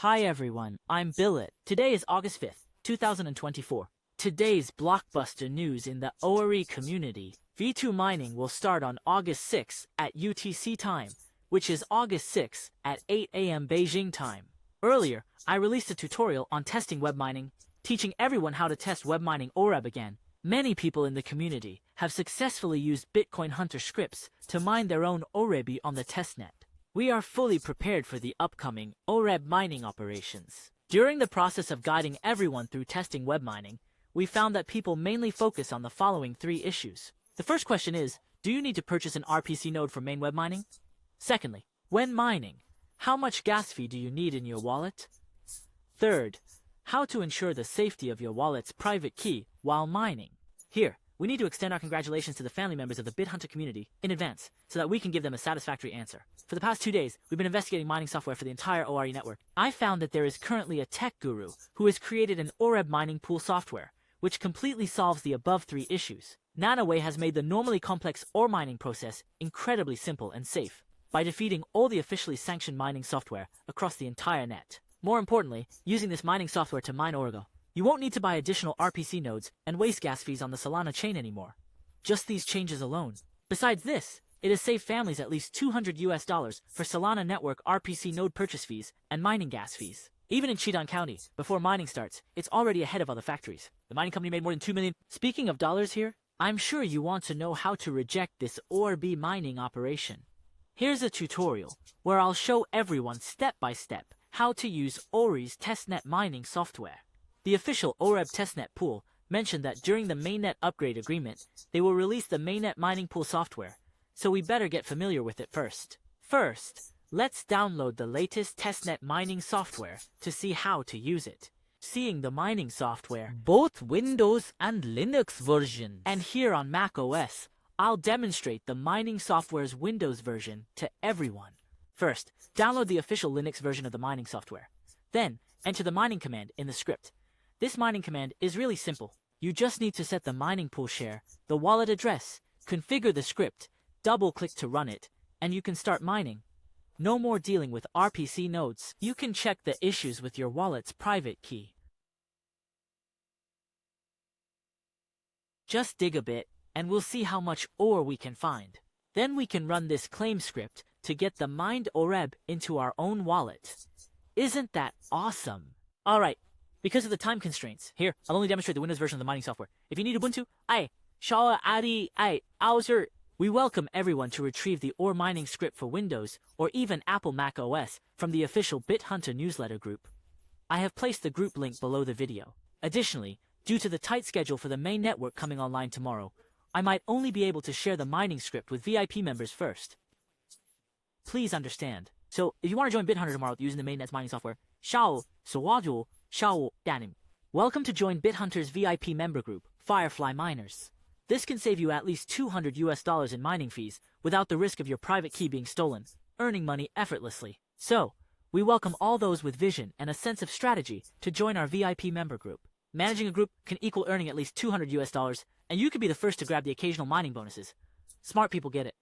Hi everyone, I'm Billet. Today is August 5th, 2024. Today's blockbuster news in the ORE community. V2 mining will start on August 6 at UTC time, which is August 6 at 8 AM Beijing time. Earlier, I released a tutorial on testing web mining, teaching everyone how to test web mining OREB again. Many people in the community have successfully used BitHunter scripts to mine their own OREB on the testnet. We are fully prepared for the upcoming OREB mining operations. During the process of guiding everyone through testing web mining, we found that people mainly focus on the following three issues. The first question is, do you need to purchase an RPC node for main web mining? Secondly, when mining, how much gas fee do you need in your wallet? Third, how to ensure the safety of your wallet's private key while mining. Here, we need to extend our congratulations to the family members of the BitHunter community in advance so that we can give them a satisfactory answer. For the past 2 days, we've been investigating mining software for the entire ORE network. I found that there is currently a tech guru who has created an OREB mining pool software, which completely solves the above three issues. Nanoway has made the normally complex ORE mining process incredibly simple and safe by defeating all the officially sanctioned mining software across the entire net. More importantly, using this mining software to mine Origo, you won't need to buy additional RPC nodes and waste gas fees on the Solana chain anymore. Just these changes alone. Besides this, it has saved families at least $200 for Solana network RPC node purchase fees and mining gas fees. Even in Chetan County, before mining starts, it's already ahead of other factories. The mining company made more than $2 million. Speaking of dollars here, I'm sure you want to know how to reject this ORB mining operation. Here's a tutorial where I'll show everyone step by step how to use ORE's testnet mining software. The official OREB testnet pool mentioned that during the mainnet upgrade agreement, they will release the mainnet mining pool software, so we better get familiar with it first. First, let's download the latest testnet mining software to see how to use it. Seeing the mining software, both Windows and Linux versions, and here on Mac OS, I'll demonstrate the mining software's Windows version to everyone. First, download the official Linux version of the mining software. Then, enter the mining command in the script. This mining command is really simple. You just need to set the mining pool share, the wallet address, configure the script, double-click to run it, and you can start mining. No more dealing with RPC nodes. You can check the issues with your wallet's private key. Just dig a bit, and we'll see how much ore we can find. Then we can run this claim script to get the mined OREB into our own wallet. Isn't that awesome? Alright, because of the time constraints, here, I'll only demonstrate the Windows version of the mining software. If you need Ubuntu, we welcome everyone to retrieve the ORE mining script for Windows or even Apple Mac OS from the official BitHunter newsletter group. I have placed the group link below the video. Additionally, due to the tight schedule for the main network coming online tomorrow, I might only be able to share the mining script with VIP members first. Please understand. So, if you want to join BitHunter tomorrow using the mainnet's mining software, welcome to join BitHunter's VIP member group, Firefly Miners. This can save you at least $200 in mining fees without the risk of your private key being stolen, earning money effortlessly. So, we welcome all those with vision and a sense of strategy to join our VIP member group. Managing a group can equal earning at least $200, and you could be the first to grab the occasional mining bonuses. Smart people get it.